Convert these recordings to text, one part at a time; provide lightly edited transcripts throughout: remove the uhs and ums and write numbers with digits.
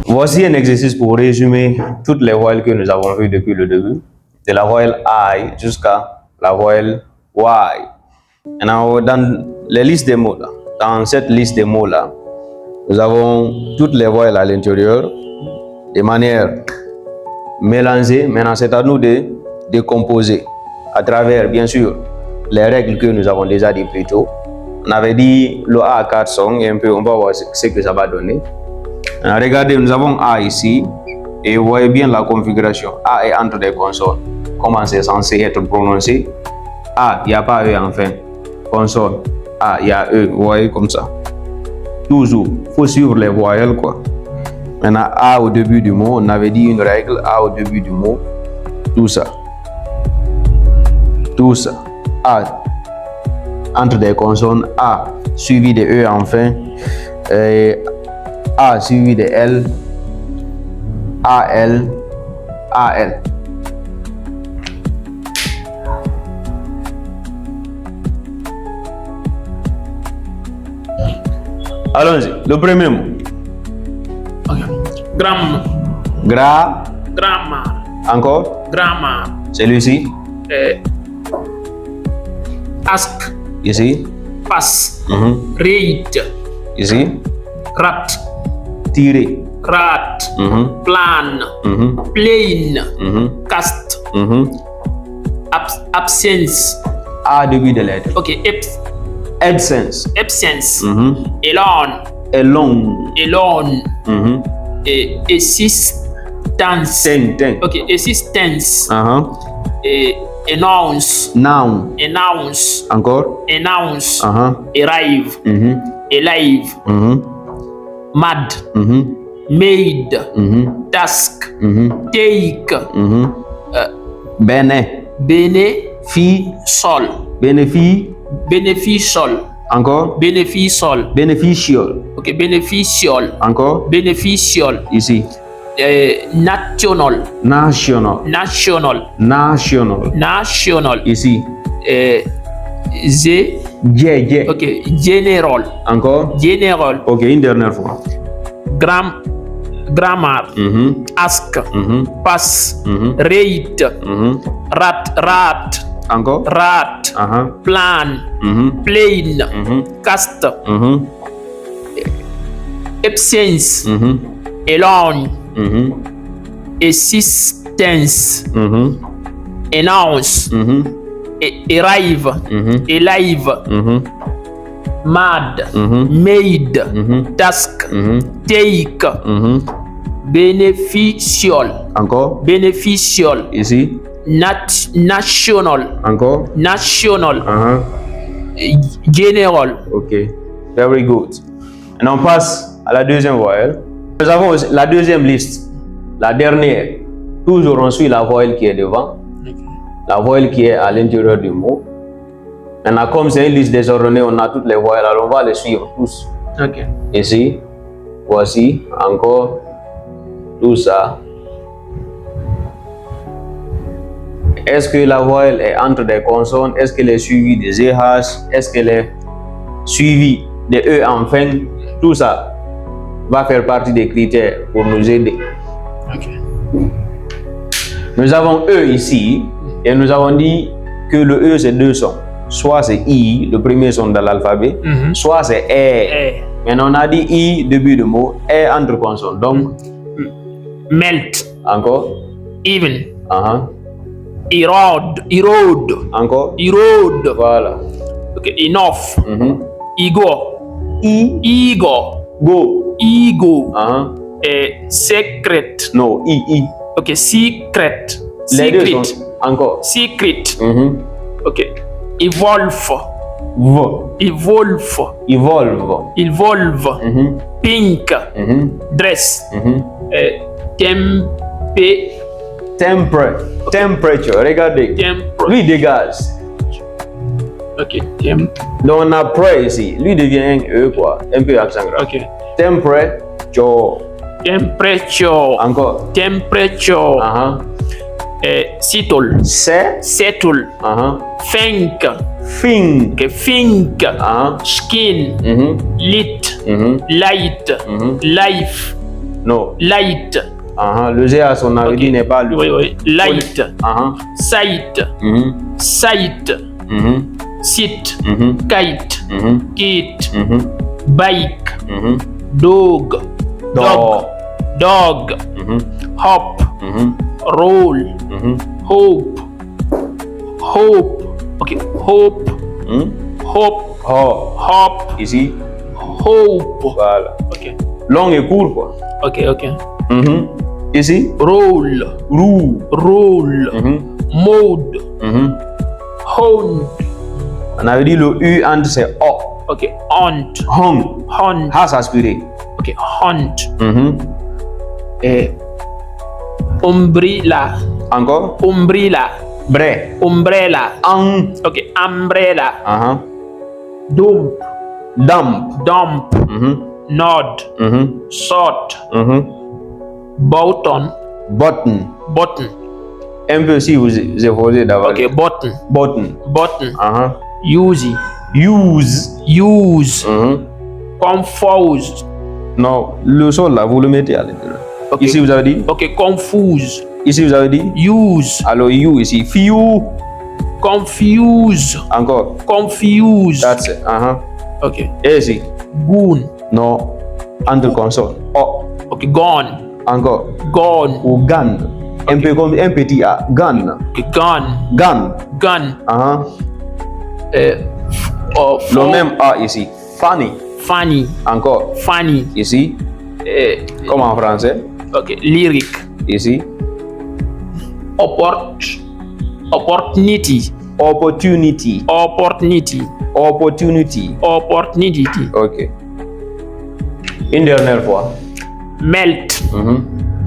Voici un exercice pour résumer toutes les voyelles que nous avons vues depuis le début, de la voyelle I jusqu'à la voyelle Y. Maintenant, dans les listes des mots, là, dans cette liste des mots là, nous avons toutes les voyelles à l'intérieur de manière mélangée. Maintenant, c'est à nous de décomposer à travers, bien sûr, les règles que nous avons déjà dit plus tôt. On avait dit le A à 4 sons et un peu, on va voir ce que ça va donner. Alors, regardez, nous avons A ici et vous voyez bien la configuration. A est entre des consonnes. Comment c'est censé être prononcé? A, il n'y a pas E en fin. Consonne. A, il y a E. Vous voyez comme ça. Toujours, il faut suivre les voyelles quoi. Maintenant, A au début du mot, on avait dit une règle. A au début du mot. Tout ça. Tout ça. A entre des consonnes. A suivi de E en fin. Et A suivi de L, AL, AL. Allons-y, le premier mot. Ok. Gramme. Grammar. Encore. Grammar. Celui-ci. Ask. Ici. Pass. Read. Ici. Rat. Tirer. Rat. Plan. Plane. Cast. Absence. A début de lettre. Ok. Absence. Absence. Alone. Alone. Alone. Existence. Ten. Ok. Existence. Announce. Noun. Announce. Encore. Announce. Arrive. Alive. Mad. Made. Task. Take. Bene. Beneficial. Beneficial. Encore. Beneficial. Beneficial. Ok. Beneficial. Encore. Beneficial. Ici. National. National. National. National. National. Ici. J. Ok. General. Encore. General. Ok, une dernière fois. Grammar. Ask. Pass. Rate. Rat. Encore. Rat. Plan. Plane. Cast. Absence. Alone. Existence. Announce. Arrive. Alive. Mad. Made. Task. Take. Beneficial. Encore. Beneficial. Ici. National. Encore. National. General. Ok. Very good. Et on passe à la deuxième voyelle. Nous avons aussi la deuxième liste. La dernière. Toujours on suit la voyelle qui est devant. La voyelle qui est à l'intérieur du mot. Maintenant, comme c'est une liste désordonnée, on a toutes les voyelles. Alors on va les suivre tous. Ok. Ici. Voici. Encore. Tout ça. Est-ce que la voyelle est entre des consonnes? Est-ce qu'elle est suivie des EH? Est-ce qu'elle est suivie des E en fin? Tout ça va faire partie des critères pour nous aider. Ok. Nous avons E ici et nous avons dit que le E c'est deux sons. Soit c'est I, le premier son de l'alphabet, soit c'est E. Maintenant on a dit I, début de mot, E entre consonnes. Donc, Melt. encore. Even. Erode. Encore. Erode. Voilà. Ok. Enough. Ego. Go. Ego. Secret. No, I. Ok. Secret. Les deux sont encore. Secret. Ok. Evolve. Pink. Dress. Temperature. Regardez. Lui dégage. Ok. Donc on a près ici. Lui devient un E quoi. Un peu accent grave. Ok. Temperature. Encore. Temperature. Settle. Settle. Think. Think. Think. Skin. Lit. Light. Life. Non. Light. Le G à son arrivée n'est pas le. Oui. Light. Sight. Sight. Sit. Kite. Kit. Bike. Dog. Dog. Hop. Roll. Hope. Hope. Okay. Hope. Hope. Hop. Ici. Hope. Voilà. Ok. Long et court, quoi. Ok. Ici. Roll. Roll. Mode. Hound. On avait dit le U entre c'est O. Ok. Hunt. Hunt. Has aspiré. Ok. Hunt. Umbrella. Encore. Umbrella. Umbrella. Ok. Umbrella. Dump. Dump. Nod. Short. Button. Un peu si vous évoluez d'abord. Ok. Button. Use. Confused. Non, le sol là, vous le mettez à l'intérieur. Okay. Ici, vous avez dit. Ok. Confuse. Ici, vous avez dit. Use. Alors, you ici. Few. Confuse. Encore. Confuse. That's it. Ok. Et ici. Goon. Non. Entre consonnes. O. Ok. Gone. Encore. Gone. Ou gun. Un peu comme un petit A. Gun. Ok. Gun. Le même A ici. Funny. Encore. Funny. Ici. Comme en français. Ok. Lyric. Ici. Opportunity. Ok. Une dernière fois. Melt.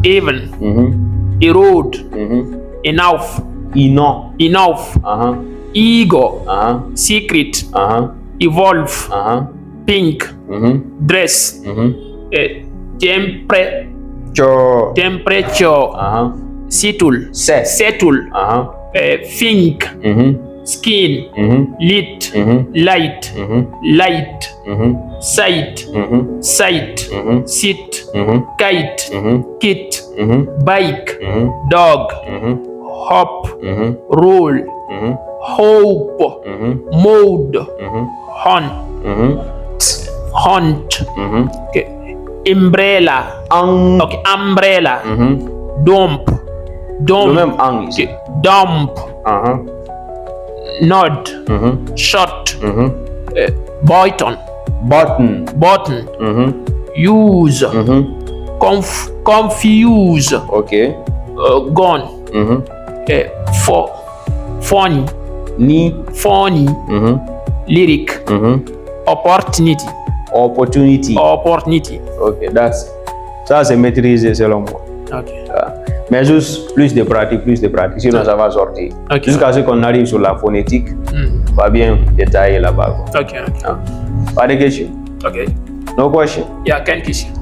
Even. Erode. Enough. Ego. Secret. Evolve. Pink. Dress. Temperature. Settle. Think. Skin. Lit. Light. Sight. Sit. Kite. Kit. Bike. Dog. Hop. Roll. Hope. Mode. Hunt. Okay. Umbrella. Okay. Umbrella. Dump. Le même ang ici. Okay. Dump. Nod. Short. Button. Use. Confuse. Ok. Gone. Funny. Lyric. Opportunity. Ok, ça c'est maîtrisé selon moi. Ok. Mais juste plus de pratique, sinon ça va sortir. Okay. Jusqu'à ce qu'on arrive sur la phonétique, on va bien détailler là-bas. Ok. Pas de questions? Ok. No question? Yeah, can question.